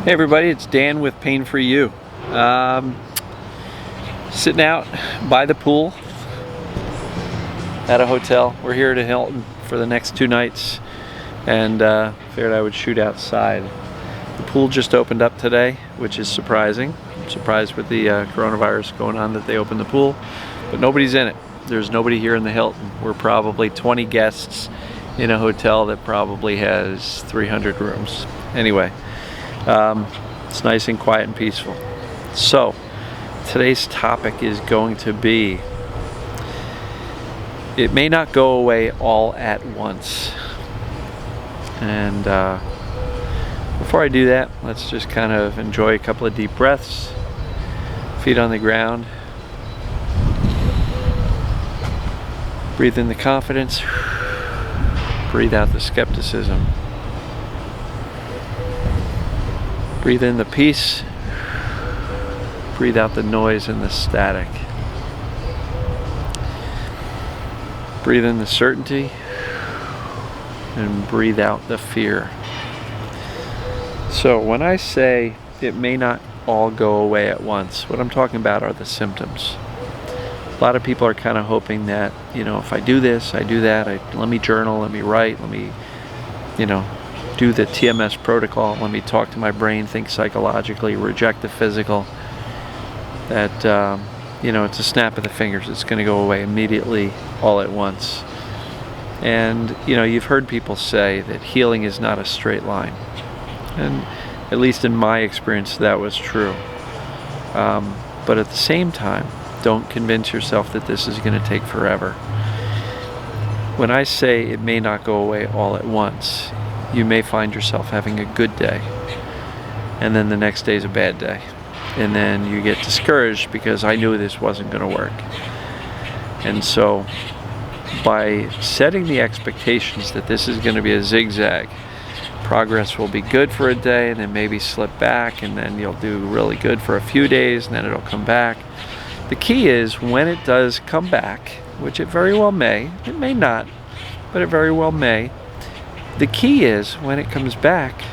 Hey everybody, it's Dan with Pain For You. Sitting out by the pool at a hotel. We're here at a Hilton for the next 2 nights and figured I would shoot outside. The pool just opened up today, which is surprising. I'm surprised with the coronavirus going on that they opened the pool, but nobody's in it. There's nobody here in the Hilton. We're probably 20 guests in a hotel that probably has 300 rooms. Anyway. It's nice and quiet and peaceful. So, today's topic is going to be, it may not go away all at once. And before I do that, let's just kind of enjoy a couple of deep breaths, feet on the ground. Breathe in the confidence, breathe out the skepticism. Breathe in the peace, breathe out the noise and the static. Breathe in the certainty and breathe out the fear. So when I say it may not all go away at once, what I'm talking about are the symptoms. A lot of people are kind of hoping that, if I do this, I do that, let me journal, let me write, let me, do the TMS protocol, let me talk to my brain, think psychologically, reject the physical, that it's a snap of the fingers, it's going to go away immediately all at once. And you've heard people say that healing is not a straight line, and at least in my experience that was true. But at the same time, don't convince yourself that this is going to take forever. When I say it may not go away all at once, you may find yourself having a good day, and then the next day is a bad day, and then you get discouraged because I knew this wasn't going to work. And so by setting the expectations that this is going to be a zigzag, progress will be good for a day and then maybe slip back, and then you'll do really good for a few days and then it'll come back. The key is when it does come back, which it very well may, it may not, but it very well may. The key is, when it comes back,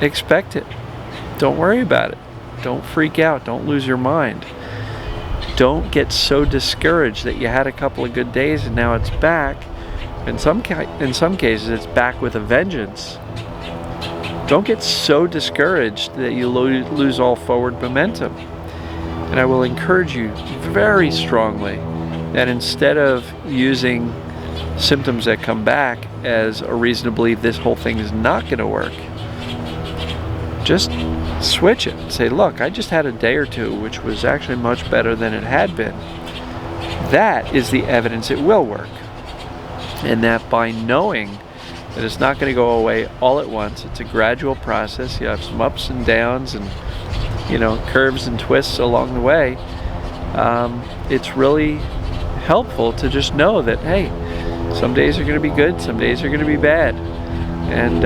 expect it. Don't worry about it. Don't freak out. Don't lose your mind. Don't get so discouraged that you had a couple of good days and now it's back. In some cases, it's back with a vengeance. Don't get so discouraged that you lose all forward momentum. And I will encourage you very strongly that instead of using symptoms that come back as a reason to believe this whole thing is not going to work, just switch it. Say, look, I just had a day or two which was actually much better than it had been. That is the evidence it will work. And that by knowing that it's not going to go away all at once, it's a gradual process. You have some ups and downs and curves and twists along the way. It's really helpful to just know that, hey, some days are going to be good, some days are going to be bad, and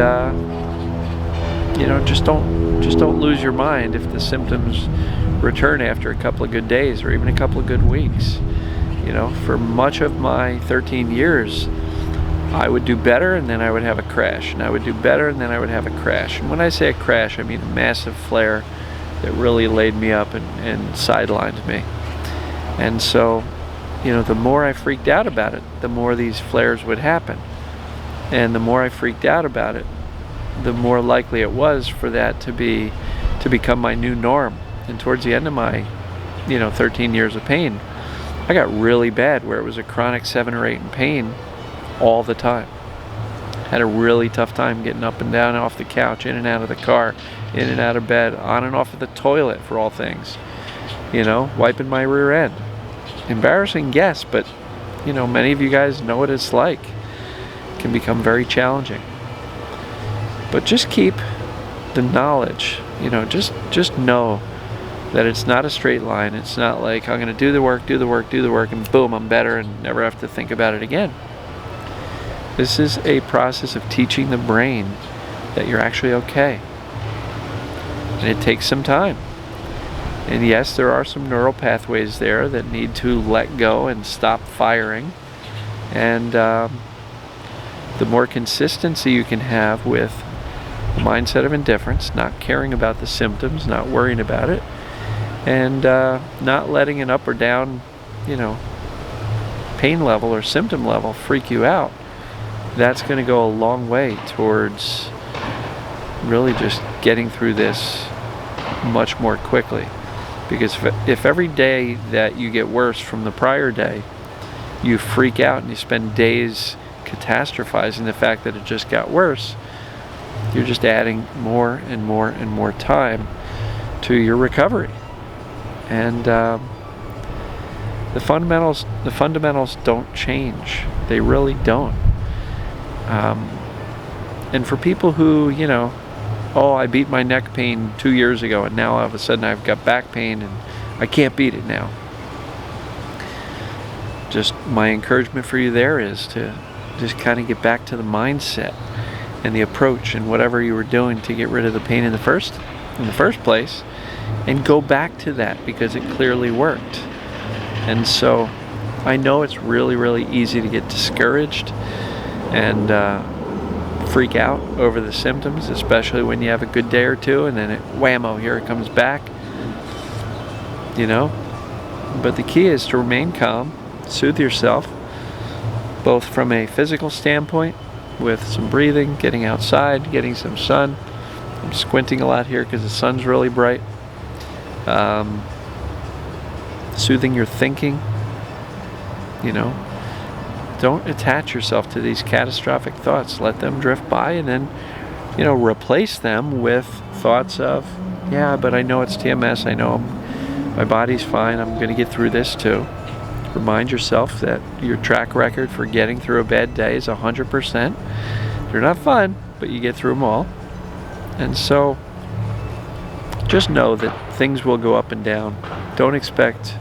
just don't lose your mind if the symptoms return after a couple of good days or even a couple of good weeks. For much of my 13 years, I would do better and then I would have a crash, and I would do better and then I would have a crash. And when I say a crash, I mean a massive flare that really laid me up and sidelined me. And so the more I freaked out about it, the more these flares would happen. And the more I freaked out about it, the more likely it was for that to become my new norm. And towards the end of my 13 years of pain, I got really bad, where it was a chronic 7 or 8 in pain all the time. Had a really tough time getting up and down off the couch, in and out of the car, in and out of bed, on and off of the toilet, for all things. Wiping my rear end. Embarrassing, yes, but many of you guys know what it's like. It can become very challenging. But just keep the knowledge, just know that it's not a straight line. It's not like I'm going to do the work, and boom, I'm better and never have to think about it again. This is a process of teaching the brain that you're actually okay. And it takes some time. And yes, there are some neural pathways there that need to let go and stop firing. And the more consistency you can have with a mindset of indifference, not caring about the symptoms, not worrying about it, and not letting an up or down, pain level or symptom level freak you out. That's going to go a long way towards really just getting through this much more quickly. Because if every day that you get worse from the prior day, you freak out and you spend days catastrophizing the fact that it just got worse, you're just adding more and more and more time to your recovery. And the fundamentals don't change. They really don't. And for people who, oh, I beat my neck pain 2 years ago and now all of a sudden I've got back pain and I can't beat it now. Just my encouragement for you there is to just kind of get back to the mindset and the approach and whatever you were doing to get rid of the pain in the first place, and go back to that because it clearly worked. And so I know it's really, really easy to get discouraged and freak out over the symptoms, especially when you have a good day or two and then whammo, here it comes back. But the key is to remain calm, soothe yourself, both from a physical standpoint with some breathing, getting outside, getting some sun. I'm squinting a lot here because the sun's really bright. Soothing your thinking. Don't attach yourself to these catastrophic thoughts. Let them drift by, and then replace them with thoughts of, yeah, but I know it's TMS, I know my body's fine, I'm going to get through this too. Remind yourself that your track record for getting through a bad day is 100%. They're not fun, but you get through them all. And so just know that things will go up and down. Don't expect,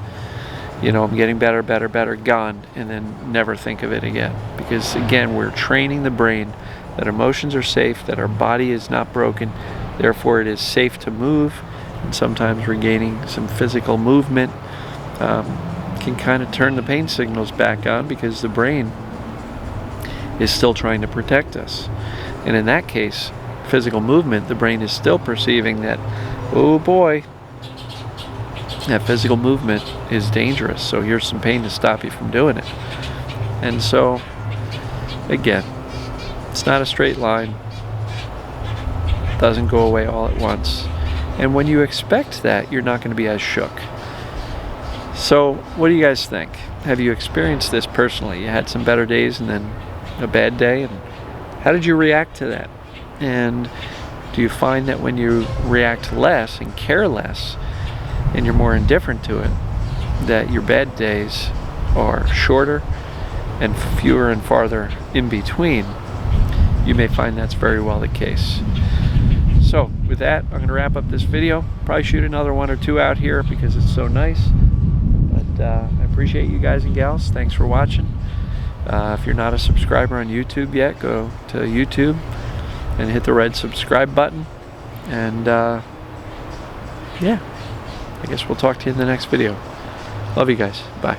I'm getting better, gone, and then never think of it again. Because again, we're training the brain that emotions are safe, that our body is not broken, therefore it is safe to move. And sometimes regaining some physical movement can kind of turn the pain signals back on, because the brain is still trying to protect us. And in that case, physical movement, the brain is still perceiving that, oh boy, that physical movement is dangerous, so here's some pain to stop you from doing it. And so, again, it's not a straight line. It doesn't go away all at once. And when you expect that, you're not going to be as shook. So, what do you guys think? Have you experienced this personally? You had some better days and then a bad day, and how did you react to that? And do you find that when you react less and care less, and you're more indifferent to it, that your bad days are shorter and fewer and farther in between? You may find that's very well the case. So with that, I'm going to wrap up this video. Probably shoot another one or two out here because it's so nice. But I appreciate you guys and gals. Thanks for watching. If you're not a subscriber on YouTube yet, go to YouTube and hit the red subscribe button. And yeah, I guess we'll talk to you in the next video. Love you guys. Bye.